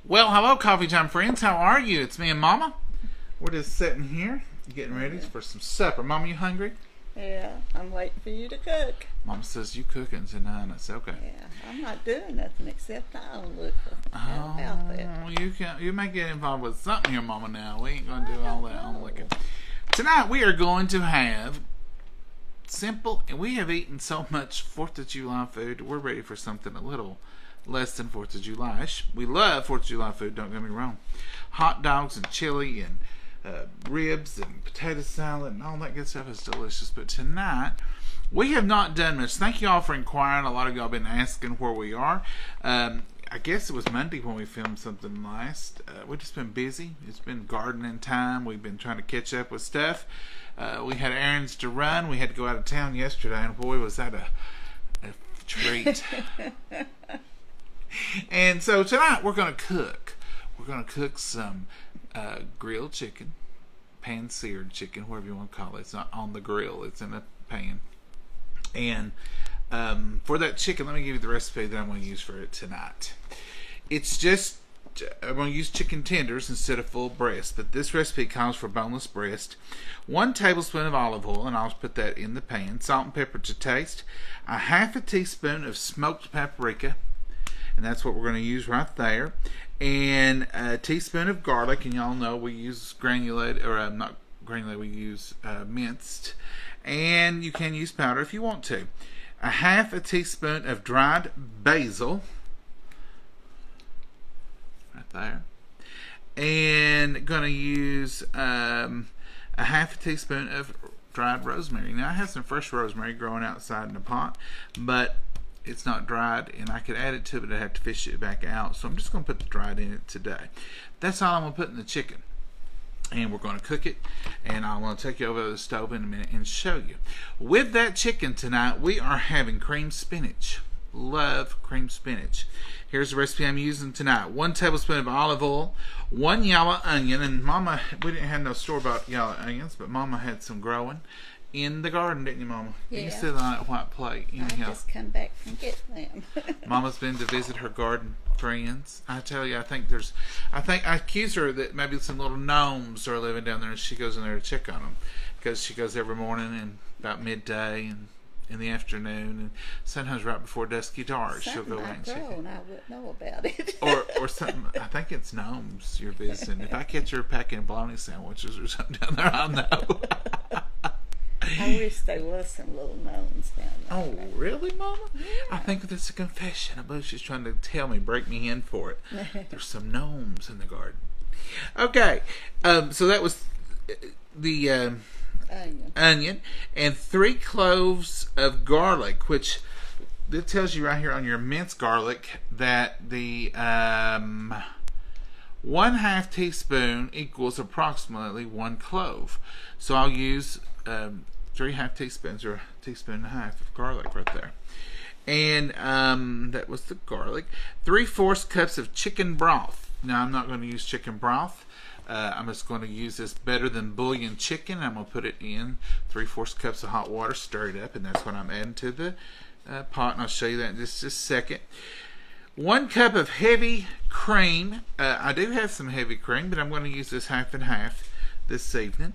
Well, hello, Coffee Time friends. How are you? It's me and Mama. We're just sitting here, getting ready for some supper. Mama, you hungry? Yeah, I'm waiting for you to cook. Mama says you cooking tonight. I said okay. Yeah, I'm not doing nothing except I'll look how about that. You may get involved with something here, Mama. Now we ain't gonna do all that on looking. Tonight we are going to have simple, and we have eaten so much 4th of July food. We're ready for something a little less than 4th of July. We love 4th of July food, don't get me wrong. Hot dogs and chili and ribs and potato salad and all that good stuff is delicious. But tonight, we have not done much. Thank you all for inquiring. A lot of y'all have been asking where we are. I guess it was Monday when we filmed something last. We've just been busy. It's been gardening time. We've been trying to catch up with stuff. We had errands to run. We had to go out of town yesterday, and boy, was that a treat. And so tonight we're going to cook. We're going to cook some grilled chicken, pan-seared chicken, whatever you want to call it. It's not on the grill. It's in a pan. And for that chicken, let me give you the recipe that I'm going to use for it tonight. It's just, I'm going to use chicken tenders instead of full breast. But this recipe calls for boneless breast. 1 tablespoon of olive oil, and I'll put that in the pan. Salt and pepper to taste. A half a teaspoon of smoked paprika. And that's what we're going to use right there. And a teaspoon of garlic. And y'all know we use granulated, or not granulated, we use minced. And you can use powder if you want to. A half a teaspoon of dried basil. Right there. And going to use a half a teaspoon of dried rosemary. Now I have some fresh rosemary growing outside in the pot, but it's not dried, and I could add it to it, but I'd have to fish it back out. So I'm just going to put the dried in it today. That's all I'm going to put in the chicken. And we're going to cook it, and I'm going to take you over to the stove in a minute and show you. With that chicken tonight, we are having cream spinach. Love cream spinach. Here's the recipe I'm using tonight. 1 tablespoon of olive oil, 1 yellow onion, and Mama, we didn't have no store-bought yellow onions, but Mama had some growing in the garden, didn't you, Mama? Yeah. You sit on that white plate. I just come back from get them. Mama's been to visit her garden friends. I tell you, I think I accuse her that maybe some little gnomes are living down there, and she goes in there to check on them, because she goes every morning and about midday and in the afternoon, and sometimes right before dusky dark she'll go out and check it. And I wouldn't know about it. or something. I think it's gnomes you're visiting. If I catch her packing bologna sandwiches or something down there, I'll know. I wish there was some little gnomes down there. Oh, really, Mama? Yeah. I think that's a confession. I believe she's trying to tell me, break me in for it. There's some gnomes in the garden. Okay, so that was the onion and 3 cloves of garlic, which it tells you right here on your minced garlic that the 1/2 teaspoon equals approximately 1 clove. So I'll use 3½ teaspoons, or a teaspoon and a half of garlic right there. And that was the garlic. 3/4 cups of chicken broth. Now I'm not going to use chicken broth. I'm just going to use this better than bouillon chicken. I'm going to put it in 3/4 cups of hot water, stir it up, and that's what I'm adding to the pot. And I'll show you that in just a second. 1 cup of heavy cream. I do have some heavy cream, but I'm going to use this half and half this evening.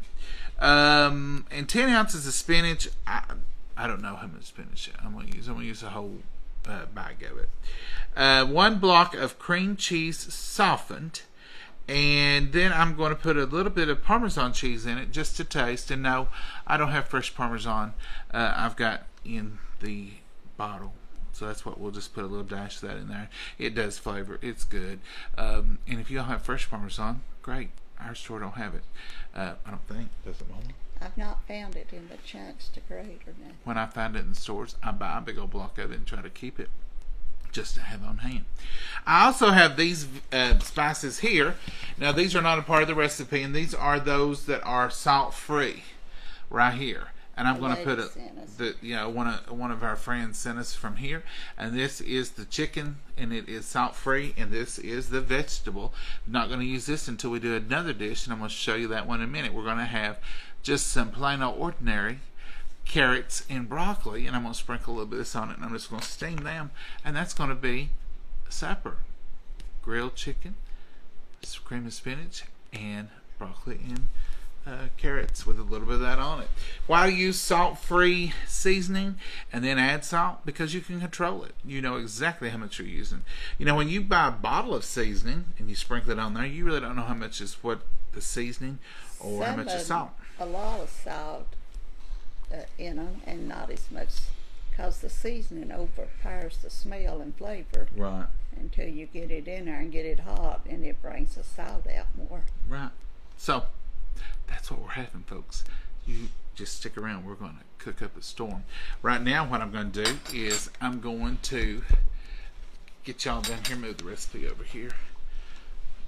And 10 ounces of spinach. I don't know how much spinach I'm going to use. I'm going to use a whole bag of it. 1 block of cream cheese softened. And then I'm going to put a little bit of Parmesan cheese in it just to taste. And no, I don't have fresh Parmesan. I've got in the bottle. So that's what we'll just put a little dash of that in there. It does flavor. It's good. And if you don't have fresh Parmesan, great. Our store don't have it. I don't think. Does it, Mama? I've not found it in the chunks to grate or nothing. When I find it in stores, I buy a big old block of it and try to keep it just to have on hand. I also have these spices here. Now these are not a part of the recipe, and these are those that are salt free right here. And I'm going to put one of our friends sent us from here, and this is the chicken, and it is salt free, and this is the vegetable. I'm not going to use this until we do another dish, and I'm going to show you that one in a minute. We're going to have just some plain old ordinary carrots and broccoli, and I'm going to sprinkle a little bit of this on it, and I'm just going to steam them, and that's going to be supper. Grilled chicken, cream of spinach, and broccoli and carrots with a little bit of that on it. Why use salt-free seasoning and then add salt? Because you can control it. You know exactly how much you're using. You know, when you buy a bottle of seasoning and you sprinkle it on there, you really don't know how much is what the seasoning or how much is salt. A lot of salt in them, and not as much, because the seasoning overpowers the smell and flavor. Right. Until you get it in there and get it hot, and it brings the salt out more. Right. So that's what we're having, folks. You just stick around. We're going to cook up a storm. Right now, what I'm going to do is I'm going to get y'all down here. Move the recipe over here.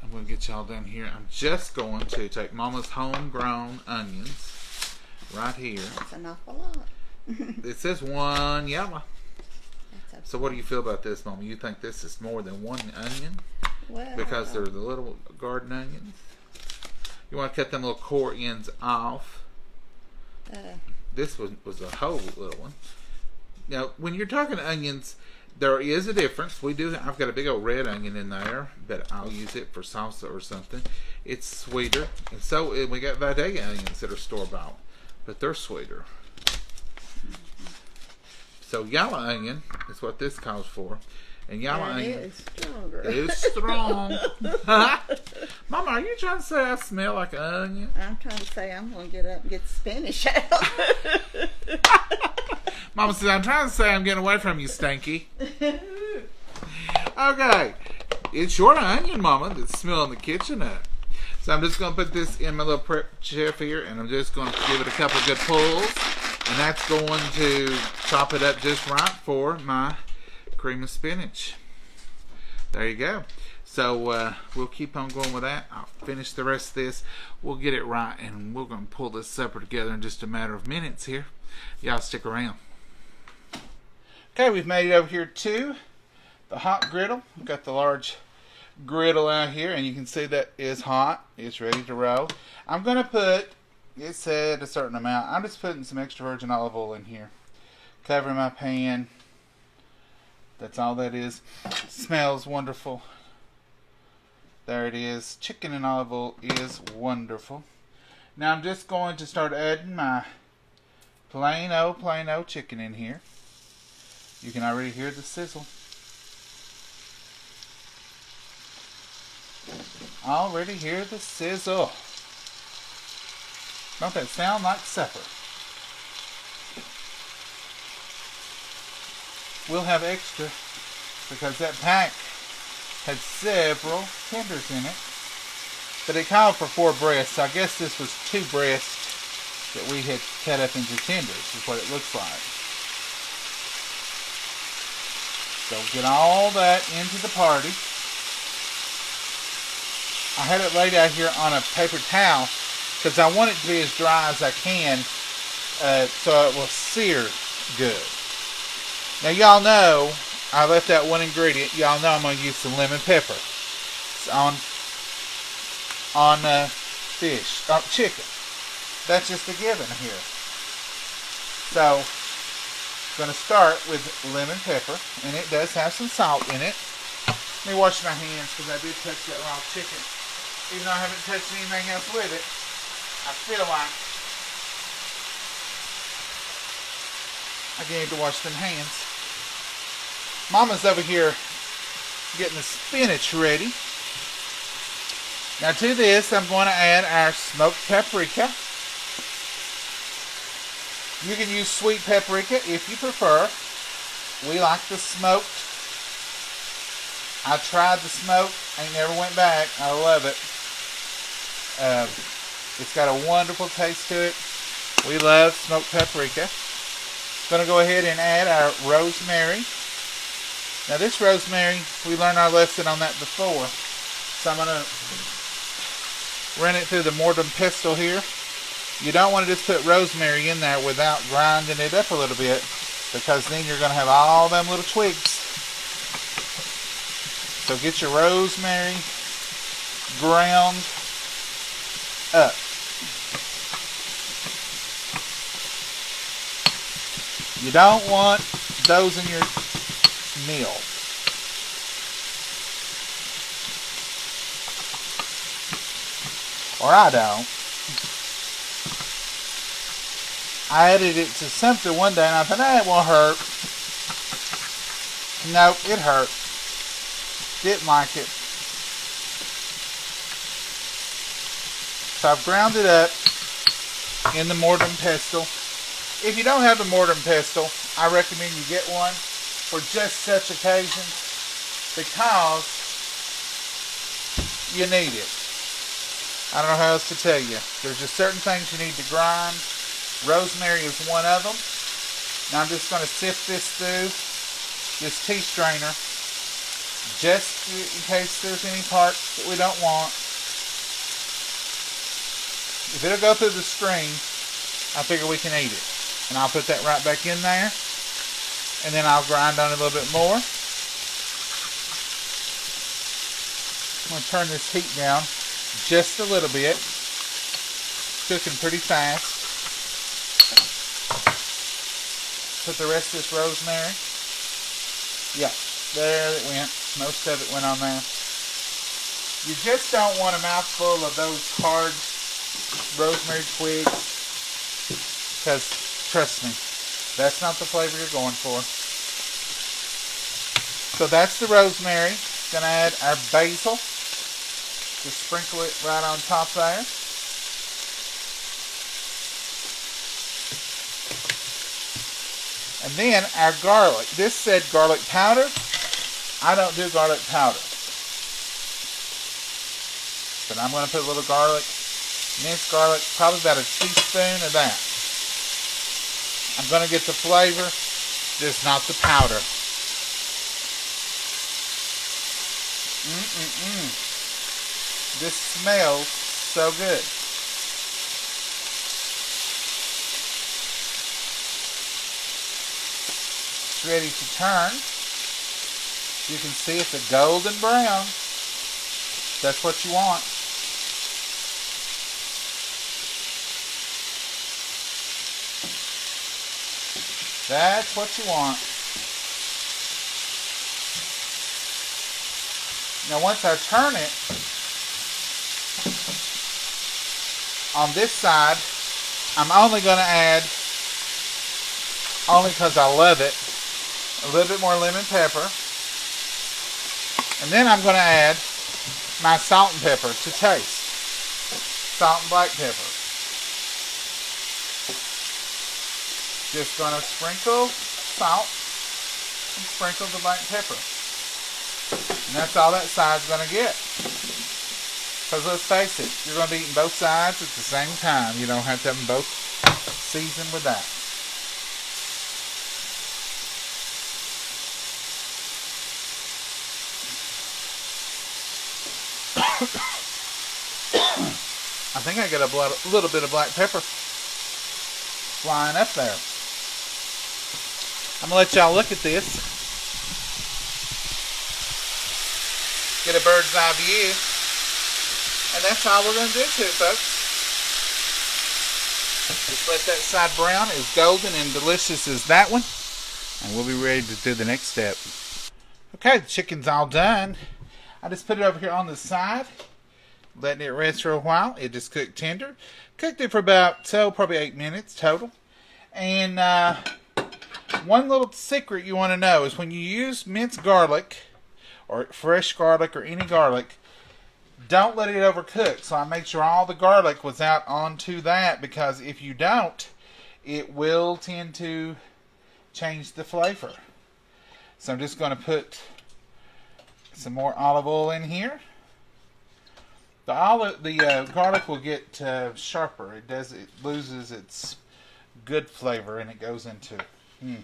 I'm going to get y'all down here. I'm just going to take Mama's homegrown onions right here. That's an awful lot. It says 1 yellow. So what do you feel about this, Mama? You think this is more than 1 onion? Well, because they're the little garden onions? You want to cut them little core ends off. This was a whole little one. Now, when you're talking onions, there is a difference. I've got a big old red onion in there, but I'll use it for salsa or something. It's sweeter. And so we got Vidalia onions that are store-bought, but they're sweeter. So yellow onion is what this calls for. And yellow onion is stronger. It is strong. Mama, are you trying to say I smell like an onion? I'm trying to say I'm going to get up and get the Spinach out. Mama says, I'm trying to say I'm getting away from you, Stinky. Okay. It's your onion, Mama, that's smelling the kitchen up. So I'm just going to put this in my little prep chef here, and I'm just going to give it a couple of good pulls. And that's going to chop it up just right for my cream of spinach. There you go. So we'll keep on going with that. I'll finish the rest of this. We'll get it right, and we're going to pull this supper together in just a matter of minutes here. Y'all stick around. Okay, we've made it over here to the hot griddle. We've got the large griddle out here, and you can see that is hot. It's ready to roll. I'm going to put, it said a certain amount. I'm just putting some extra virgin olive oil in here. Covering my pan. That's all that is. Smells wonderful. There it is. Chicken and olive oil is wonderful. Now I'm just going to start adding my plain old chicken in here. You can already hear the sizzle. Already hear the sizzle. Don't that sound like supper? We'll have extra because that pack had several tenders in it. But it called for 4 breasts. So I guess this was 2 breasts that we had cut up into tenders is what it looks like. So get all that into the party. I had it laid out here on a paper towel because I want it to be as dry as I can so it will sear good. Now y'all know I left out one ingredient. Y'all know I'm going to use some lemon pepper. It's on chicken. That's just a given here. So I'm going to start with lemon pepper, and it does have some salt in it. Let me wash my hands because I did touch that raw chicken. Even though I haven't touched anything else with it, I feel like I need to wash them hands. Mama's over here getting the spinach ready. Now to this, I'm going to add our smoked paprika. You can use sweet paprika if you prefer. We like the smoked. I tried the smoked. Ain't never went back. I love it. It's got a wonderful taste to it. We love smoked paprika. Going to go ahead and add our rosemary. Now this rosemary, we learned our lesson on that before. So I'm going to run it through the mortem pestle here. You don't want to just put rosemary in there without grinding it up a little bit, because then you're going to have all them little twigs. So get your rosemary ground up. You don't want those in your meal. Or I don't. I added it to something one day and I thought, it won't hurt. Nope, it hurt. Didn't like it. So I've ground it up in the mortar and pestle. If you don't have the mortar and pestle, I recommend you get one for just such occasions because you need it. I don't know how else to tell you. There's just certain things you need to grind. Rosemary is one of them. Now I'm just going to sift this through this tea strainer just in case there's any parts that we don't want. If it'll go through the stream, I figure we can eat it. And I'll put that right back in there. And then I'll grind on it a little bit more. I'm going to turn this heat down just a little bit. It's cooking pretty fast. Put the rest of this rosemary. Yeah, there it went. Most of it went on there. You just don't want a mouthful of those hard rosemary twigs because, trust me, that's not the flavor you're going for. So that's the rosemary. Gonna add our basil. Just sprinkle it right on top there. And then our garlic. This said garlic powder. I don't do garlic powder. But I'm going to put a little garlic, minced garlic, probably about a teaspoon of that. I'm going to get the flavor, just not the powder. This smells so good. It's ready to turn. You can see it's a golden brown. That's what you want. That's what you want. Now once I turn it, on this side, I'm only going to add, only because I love it, a little bit more lemon pepper. And then I'm going to add my salt and pepper to taste. Salt and black pepper. Just going to sprinkle salt and sprinkle the black pepper. And that's all that side's going to get. Because let's face it, you're going to be eating both sides at the same time. You don't have to have them both seasoned with that. I think I got a little bit of black pepper flying up there. I'm going to let y'all look at this. Get a bird's eye view. And that's all we're going to do to it, folks. Just let that side brown as golden and delicious as that one. And we'll be ready to do the next step. Okay, the chicken's all done. I just put it over here on the side. Letting it rest for a while. It just cooked tender. Cooked it for about, probably 8 minutes total. And one little secret you want to know is when you use minced garlic, or fresh garlic, or any garlic, don't let it overcook. So I made sure all the garlic was out onto that, because if you don't, it will tend to change the flavor. So I'm just going to put some more olive oil in here. The garlic will get sharper. It loses its good flavor and it goes into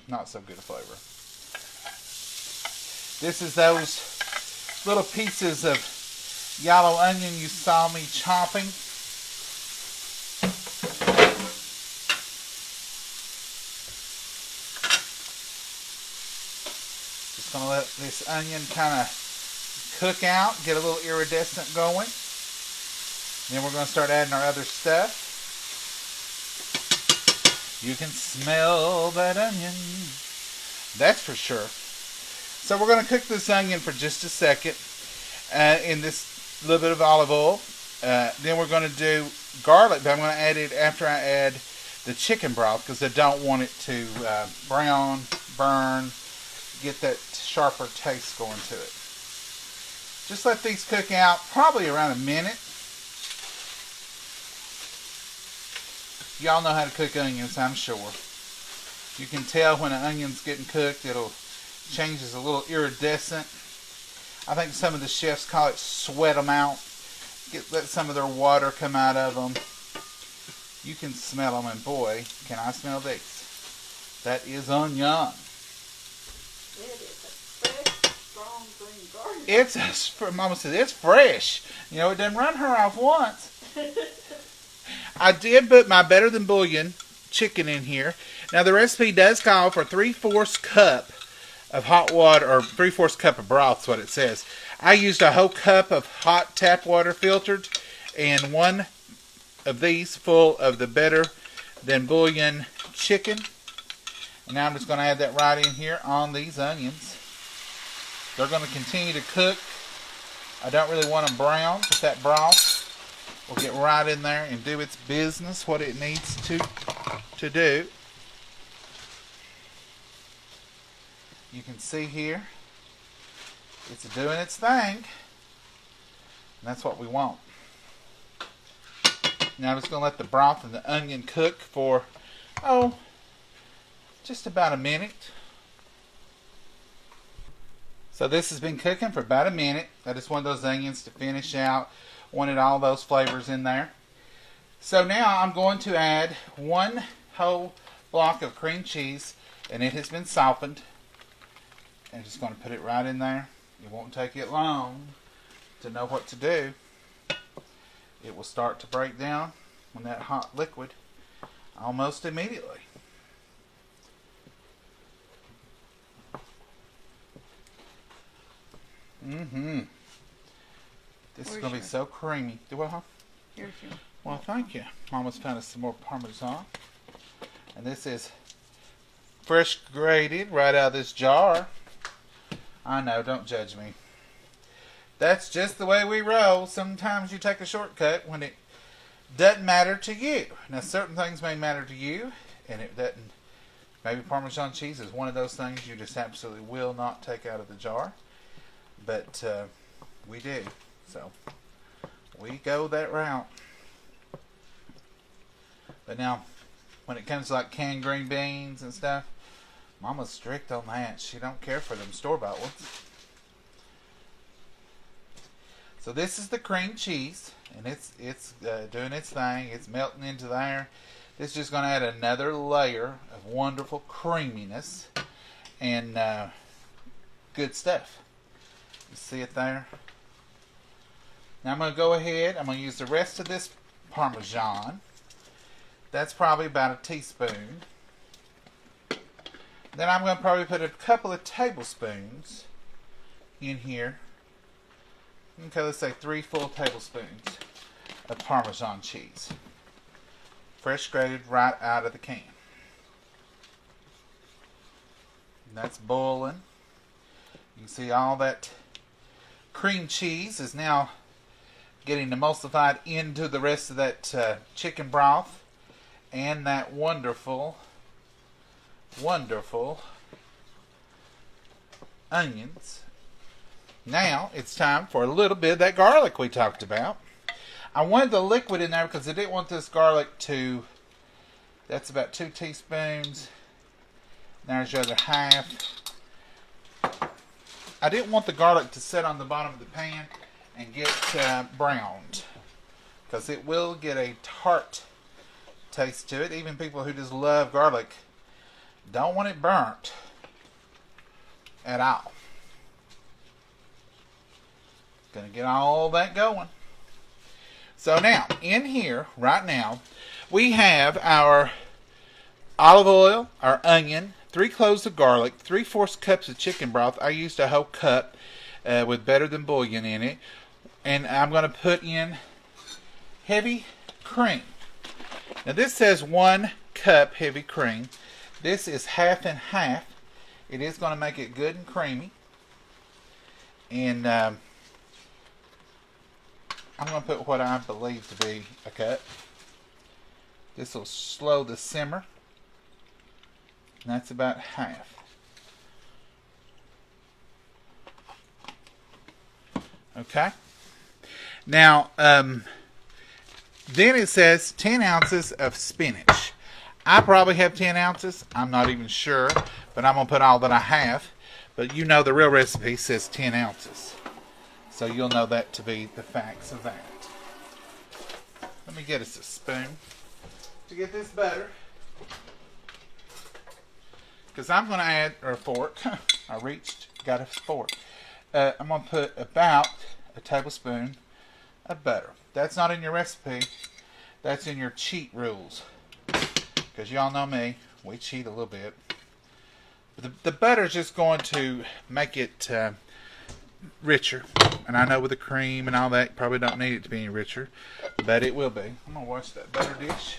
not so good a flavor. This is those little pieces of yellow onion you saw me chopping. Just going to let this onion kind of cook out, get a little iridescent going. Then we're going to start adding our other stuff. You can smell that onion. That's for sure. So we're going to cook this onion for just a second in this little bit of olive oil. Then we're going to do garlic, but I'm going to add it after I add the chicken broth because I don't want it to brown, burn, get that sharper taste going to it. Just let these cook out probably around a minute. Y'all know how to cook onions, I'm sure. You can tell when an onion's getting cooked, it'll changes a little iridescent. I think some of the chefs call it sweat them out. Let some of their water come out of them. You can smell them, and boy, can I smell these. That is onion. It is a fresh, strong green garlic. Mama said, it's fresh. You know, it didn't run her off once. I did put my better than bouillon chicken in here. Now, the recipe does call for 3/4 cup of hot water, or 3/4 cup of broth is what it says. I used a whole cup of hot tap water filtered and 1 of these full of the better than bouillon chicken. And now I'm just going to add that right in here on these onions. They're going to continue to cook. I don't really want them brown, but that broth will get right in there and do its business, what it needs to do. You can see here, it's doing its thing. And that's what we want. Now I'm just going to let the broth and the onion cook for, just about a minute. So this has been cooking for about a minute. I just want those onions to finish out. Wanted all those flavors in there. So now I'm going to add 1 whole block of cream cheese, and it has been softened. And just going to put it right in there. It won't take it long to know what to do. It will start to break down when that hot liquid almost immediately. This is going to be so creamy. Here's your... Well, thank you. Mama's found us some more Parmesan. And this is fresh grated right out of this jar. I know, don't judge me. That's just the way we roll. Sometimes you take a shortcut when it doesn't matter to you. Now, certain things may matter to you, and it doesn't. Maybe Parmesan cheese is one of those things you just absolutely will not take out of the jar. But we do. So, we go that route. But now, when it comes to like canned green beans and stuff, Mama's strict on that. She don't care for them store-bought ones. So this is the cream cheese, and it's doing its thing. It's melting into there. This is just going to add another layer of wonderful creaminess and good stuff. You see it there? Now I'm going to go ahead. I'm going to use the rest of this Parmesan. That's probably about a teaspoon. Then I'm going to probably put a couple of tablespoons in here. Okay, let's say 3 full tablespoons of Parmesan cheese. Fresh grated right out of the can. And that's boiling. You can see all that cream cheese is now getting emulsified into the rest of that chicken broth and that wonderful onions. Now it's time for a little bit of that garlic we talked about. I wanted the liquid in there because I didn't want this garlic to, that's about 2 teaspoons. There's your other half. I didn't want the garlic to sit on the bottom of the pan and get browned, because it will get a tart taste to it. Even people who just love garlic don't want it burnt at all. Gonna get all that going. So now, in here, right now, we have our olive oil, our onion, 3 cloves of garlic, 3/4 cups of chicken broth. I used a whole cup with better than bouillon in it. And I'm going to put in heavy cream. Now this says 1 cup heavy cream. This is half and half. It is going to make it good and creamy. And I'm going to put what I believe to be a cup. This will slow the simmer. And that's about half. Okay. Now, then it says 10 ounces of spinach. I probably have 10 ounces. I'm not even sure, but I'm going to put all that I have. But you know the real recipe says 10 ounces. So you'll know that to be the facts of that. Let me get us a spoon to get this butter. Because I'm going to add, or a fork. I reached, got a fork. I'm going to put about a tablespoon of butter. That's not in your recipe. That's in your cheat rules. Because y'all know me, we cheat a little bit. But the butter is just going to make it richer. And I know with the cream and all that, you probably don't need it to be any richer. But it will be. I'm going to wash that butter dish.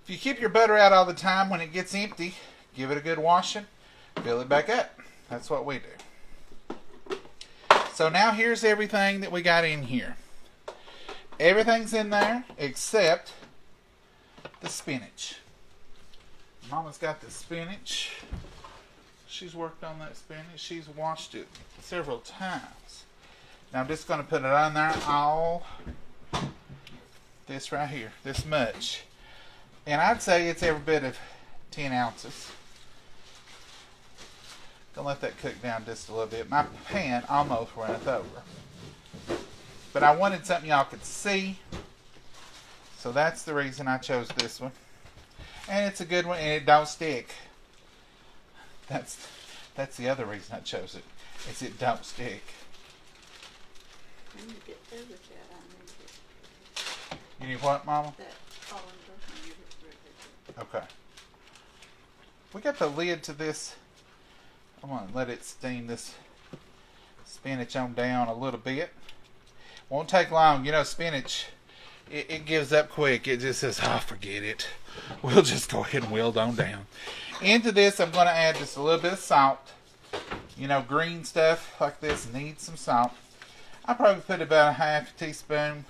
If you keep your butter out all the time, when it gets empty, give it a good washing. Fill it back up. That's what we do. So now here's everything that we got in here. Everything's in there except the spinach. Mama's got the spinach. She's worked on that spinach. She's washed it several times. Now I'm just going to put it on there all this right here, this much. And I'd say it's every bit of 10 ounces. Gonna let that cook down just a little bit. My pan almost runneth over. But I wanted something y'all could see. So that's the reason I chose this one. And it's a good one and it don't stick. That's the other reason I chose it. Is it don't stick. I need to get through with that. I need to You need what, Mama? that colander. I need to get through with it. Okay. We got the lid to this. I'm going to let it steam this spinach on down a little bit. Won't take long. You know, spinach, it gives up quick. It just says, oh, forget it. We'll just go ahead and wilt on down. Into this, I'm going to add just a little bit of salt. You know, green stuff like this needs some salt. I'll probably put about a half teaspoon.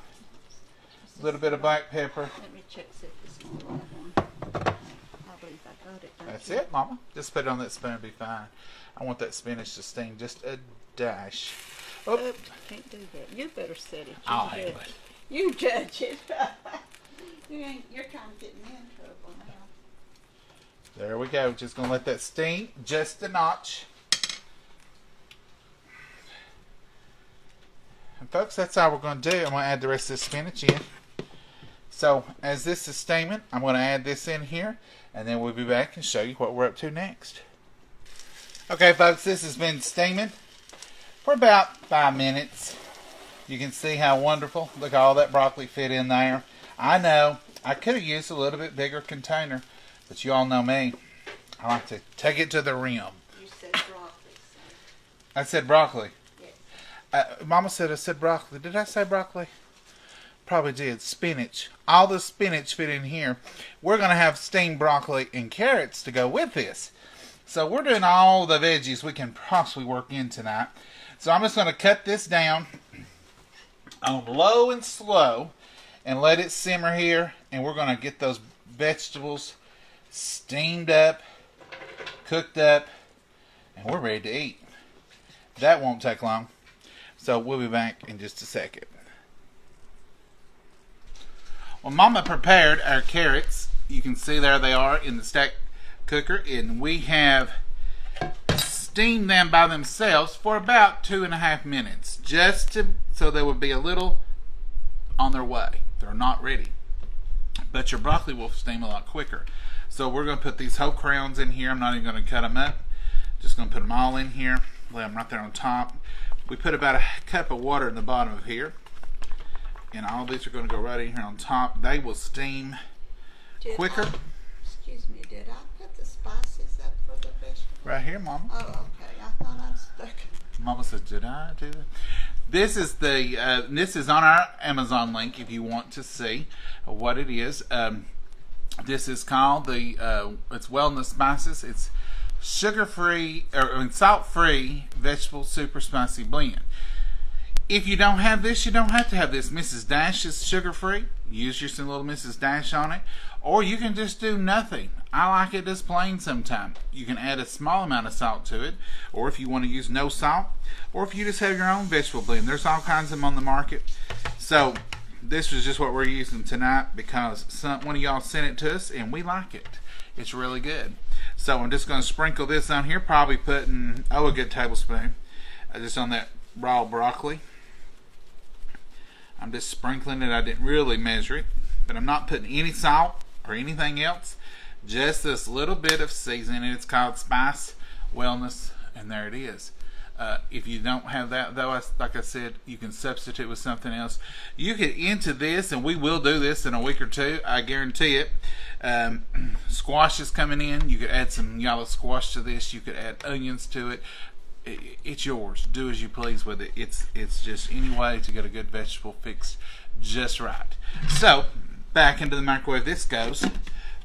A little bit of black pepper. Let me check see if it's on the right one. I believe I got it. That's it, Mama. Just put it on that spoon and be fine. I want that spinach to steam just a dash. Oh. Oops, can't do that. You better set it. I'll handle it. You judge it. You're kind of getting me in trouble now. There we go. Just going to let that steam just a notch. And folks, that's all we're going to do. I'm going to add the rest of the spinach in. So, as this is steaming, I'm going to add this in here. And then we'll be back and show you what we're up to next. Okay, folks, this has been steaming for about 5 minutes. You can see how wonderful. Look, all that broccoli fit in there. I know I could have used a little bit bigger container, but you all know me. I like to take it to the rim. You said broccoli. So. I said broccoli. Yes. Mama said I said broccoli. Did I say broccoli? Probably did. Spinach. All the spinach fit in here. We're going to have steamed broccoli and carrots to go with this. So we're doing all the veggies we can possibly work in tonight. So I'm just going to cut this down on low and slow and let it simmer here. And we're going to get those vegetables steamed up, cooked up, and we're ready to eat. That won't take long. So we'll be back in just a second. Well, Mama prepared our carrots. You can see there they are in the stack cooker, and we have steamed them by themselves for about 2.5 minutes, just so they would be a little on their way. They're not ready, but your broccoli will steam a lot quicker. So we're going to put these whole crowns in here. I'm not even going to cut them up. Just going to put them all in here. Lay them right there on top. We put about a cup of water in the bottom of here, and all these are going to go right in here on top. They will steam quicker. Excuse me, did I put the spices up for the vegetables? Right here, Mama. Oh, okay. I thought I'd stuck. Mama said, "Did I do that?" This is the this is on our Amazon link if you want to see what it is. This is called the it's Wellness Spices. It's sugar-free or salt-free vegetable super spicy blend. If you don't have this, you don't have to have this. Mrs. Dash is sugar-free. Use your little Mrs. Dash on it. Or you can just do nothing. I like it as plain sometimes. You can add a small amount of salt to it. Or if you want to use no salt. Or if you just have your own vegetable blend. There's all kinds of them on the market. So this was just what we're using tonight because one of y'all sent it to us and we like it. It's really good. So I'm just going to sprinkle this on here. Probably putting, a good tablespoon. Just on that raw broccoli. I'm just sprinkling it. I didn't really measure it. But I'm not putting any salt or anything else. Just this little bit of seasoning. It's called Spice Wellness. And there it is. If you don't have that, though, like I said, you can substitute with something else. You get into this, and we will do this in a week or two. I guarantee it. Squash is coming in. You could add some yellow squash to this. You could add onions to it. It's yours. Do as you please with it. It's just any way to get a good vegetable fixed just right. So, back into the microwave this goes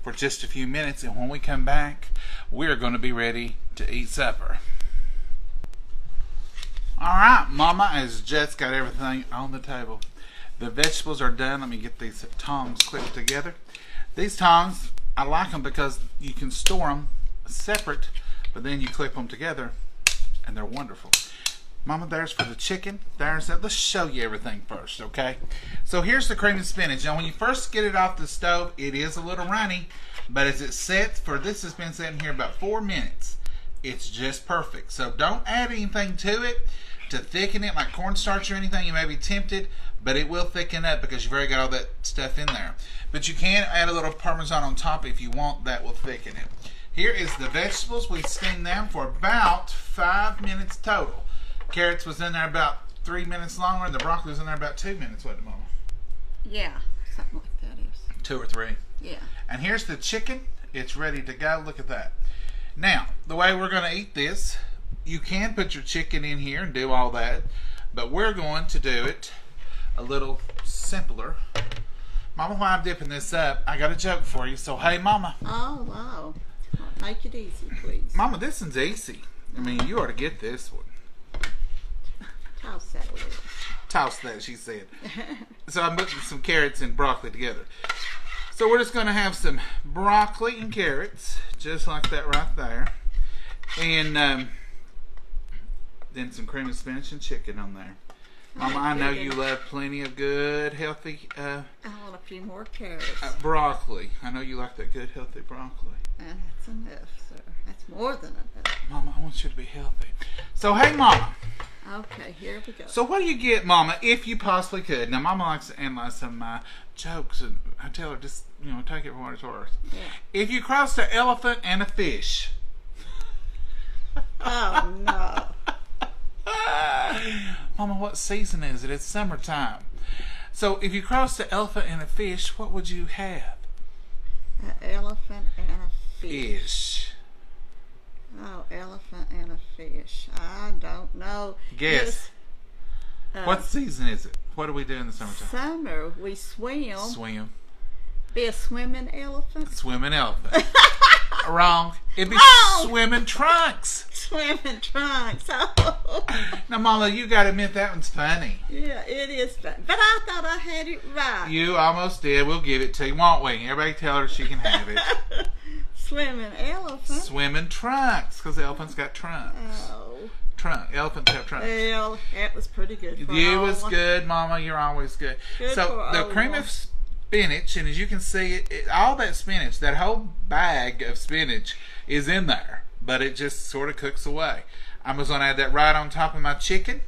for just a few minutes, and when we come back, we're going to be ready to eat supper. Alright, Mama has just got everything on the table. The vegetables are done. Let me get these tongs clipped together. These tongs, I like them because you can store them separate, but then you clip them together, and they're wonderful. Mama, there's for the chicken. There's that. Let's show you everything first, okay? So here's the cream and spinach. Now, when you first get it off the stove, it is a little runny, but as it sets, this has been sitting here about 4 minutes. It's just perfect. So don't add anything to it to thicken it, like cornstarch or anything. You may be tempted, but it will thicken up because you've already got all that stuff in there. But you can add a little Parmesan on top if you want. That will thicken it. Here is the vegetables. We steamed them for about 5 minutes total. Carrots was in there about 3 minutes longer, and the broccoli was in there about 2 minutes, wasn't it, Mama? Yeah, something like that is. 2 or 3. Yeah. And here's the chicken. It's ready to go. Look at that. Now, the way we're going to eat this, you can put your chicken in here and do all that, but we're going to do it a little simpler. Mama, while I'm dipping this up, I got a joke for you. So, hey, Mama. Oh, wow. Make it easy, please. Mama, this one's easy. I mean, you ought to get this one. Toss that a little. Toss that, she said. So I'm putting some carrots and broccoli together. So we're just going to have some broccoli and carrots, just like that right there. And then some cream and spinach and chicken on there. Mama, I know you love plenty of good, healthy I want a few more carrots. broccoli. I know you like that good, healthy broccoli. And that's enough, sir. That's more than enough. Mama, I want you to be healthy. So, hey, Mama. Okay, here we go. So, what do you get, Mama, if you possibly could? Now, Mama likes to analyze some of my jokes, and I tell her just, take it for what it's worth. Yeah. If you crossed an elephant and a fish. Oh, no. Mama, what season is it? It's summertime. So, if you crossed an elephant and a fish, what would you have? An elephant and a fish. Fish. Oh, elephant and a fish. I don't know. Guess. What season is it? What do we do in the summertime? Summer. We swim. Swim. Be a swimming elephant. Swimming elephant. Wrong. It'd be Wrong. swimming trunks. Swimming trunks. Oh. Now, Mama, you got to admit that one's funny. Yeah, it is fun. But I thought I had it right. You almost did. We'll give it to you, won't we? Everybody tell her she can have it. Swimming elephant. Swimming trunks, because elephants got trunks. Oh. Elephants have trunks. Well, that was pretty good. You was good, Mama. You're always good. So the cream of spinach, and as you can see, all that spinach, that whole bag of spinach is in there, but it just sort of cooks away. I'm just going to add that right on top of my chicken,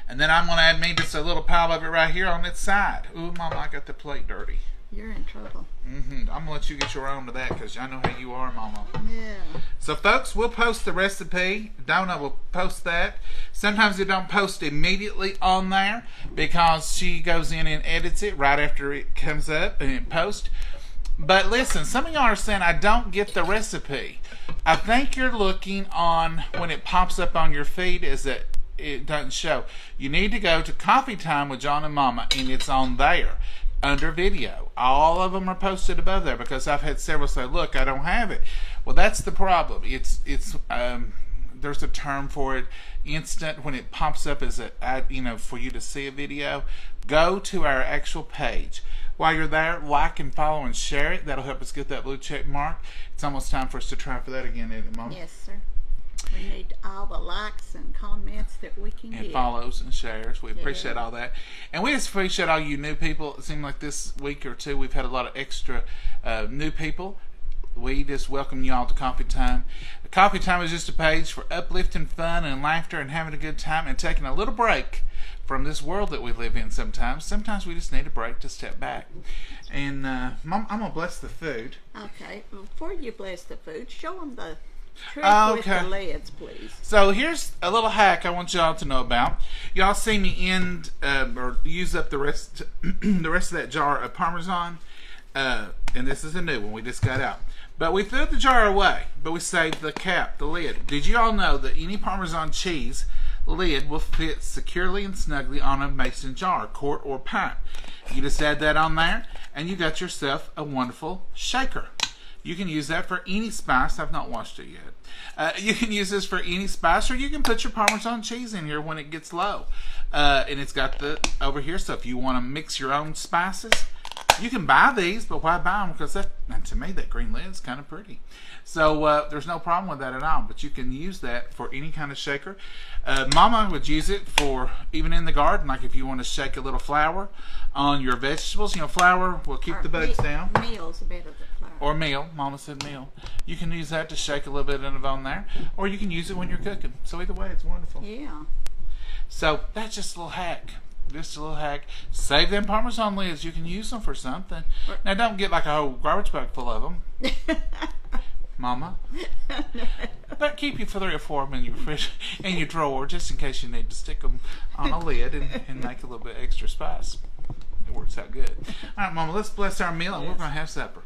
and then I'm going to add me just a little pile of it right here on its side. Ooh, Mama, I got the plate dirty. You're in trouble. I'm going to let you get your own to that because I know how you are, Mama. Yeah. So, folks, we'll post the recipe. Donna will post that. Sometimes they don't post immediately on there because she goes in and edits it right after it comes up and it posts. But listen, some of y'all are saying I don't get the recipe. I think you're looking on when it pops up on your feed is that it doesn't show. You need to go to Coffee Time with John and Momma, and it's on there under video. All of them are posted above there because I've had several say, look, I don't have it. Well, that's the problem. It's there's a term for it, instant, when it pops up as a, for you to see a video. Go to our actual page. While you're there, like and follow and share it. That'll help us get that blue check mark. It's almost time for us to try for that again, isn't it, Mama? Yes, sir. We need all the likes and comments that we can get. And follows and shares. We appreciate all that. And we just appreciate all you new people. It seemed like this week or two we've had a lot of extra new people. We just welcome you all to Coffee Time. Coffee Time is just a page for uplifting fun and laughter and having a good time and taking a little break from this world that we live in sometimes. Sometimes we just need a break to step back. And Mom, I'm going to bless the food. Okay. Before you bless the food, show them the trick with Okay. the lids, please. So here's a little hack I want y'all to know about. Y'all see me end or use up the rest of that jar of Parmesan. And this is a new one we just got out. But we threw the jar away, but we saved the cap, the lid. Did you all know that any Parmesan cheese lid will fit securely and snugly on a mason jar, quart, or pint? You just add that on there, and you got yourself a wonderful shaker. You can use that for any spice. I've not washed it yet. You can use this for any spice, or you can put your Parmesan cheese in here when it gets low. And it's got the over here, so if you want to mix your own spices, you can buy these, but why buy them? Because to me, that green lid is kind of pretty. So there's no problem with that at all. But you can use that for any kind of shaker. Mama would use it for even in the garden, like if you want to shake a little flour on your vegetables. You know, flour will keep the bugs down. Meal's better than flour. Or meal. Mama said meal. You can use that to shake a little bit of it on there. Or you can use it when you're cooking. So either way, it's wonderful. Yeah. So that's just a little hack. Just a little hack. Save them Parmesan lids. You can use them for something. Now, don't get like a whole garbage bag full of them, Mama. But keep you 3 or 4 of them in your fridge, in your drawer, just in case you need to stick them on a lid and make a little bit extra spice. It works out good. All right, Mama, let's bless our meal, and we're going to have supper.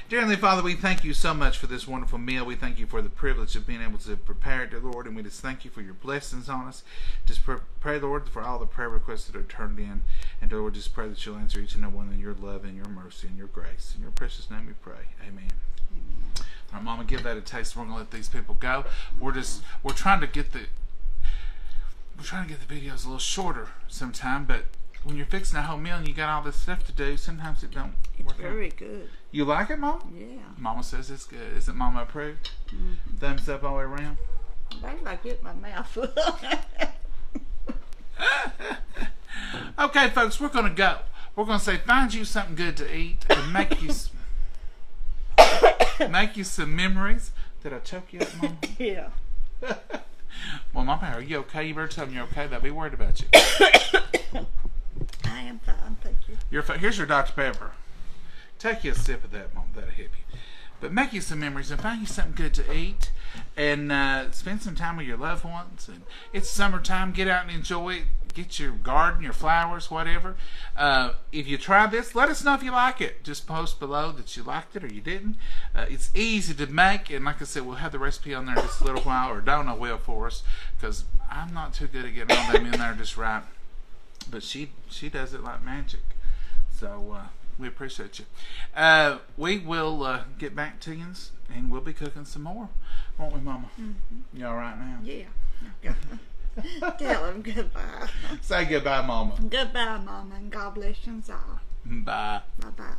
Dear Heavenly Father, we thank you so much for this wonderful meal. We thank you for the privilege of being able to prepare it, dear Lord, and we just thank you for your blessings on us. Just pray, Lord, for all the prayer requests that are turned in, and dear Lord, just pray that you'll answer each and every one in your love and your mercy and your grace. In your precious name we pray. Amen. All right, Mama, give that a taste. We're going to let these people go. We're trying to get the videos a little shorter sometime, but when you're fixing a whole meal and you got all this stuff to do, sometimes it don't work out. It's very good. You like it, Mom? Yeah. Mama says it's good. Isn't Mama approved? Mm-hmm. Thumbs up all the way around? Maybe I get my mouth full. Okay, folks, we're going to go. We're going to say, find you something good to eat and make you some memories. Did I choke you up, Mama? Yeah. Well, Mama, are you okay? You better tell them you're okay. They'll be worried about you. I am fine, thank you. Here's your Dr. Pepper. Take you a sip of that, Mom. That'll help you. But make you some memories and find you something good to eat and spend some time with your loved ones. And it's summertime. Get out and enjoy it. Get your garden, your flowers, whatever. If you try this, let us know if you like it. Just post below that you liked it or you didn't. It's easy to make, and like I said, we'll have the recipe on there in just a little while, or Donna will for us, because I'm not too good at getting all them in there just right. But she does it like magic. So we appreciate you. We will get back to you, and we'll be cooking some more, won't we, Mama? Mm-hmm. You all right now? Yeah. Tell them goodbye. Say goodbye, Mama. Goodbye, Mama, and God bless you all. Bye. Bye-bye.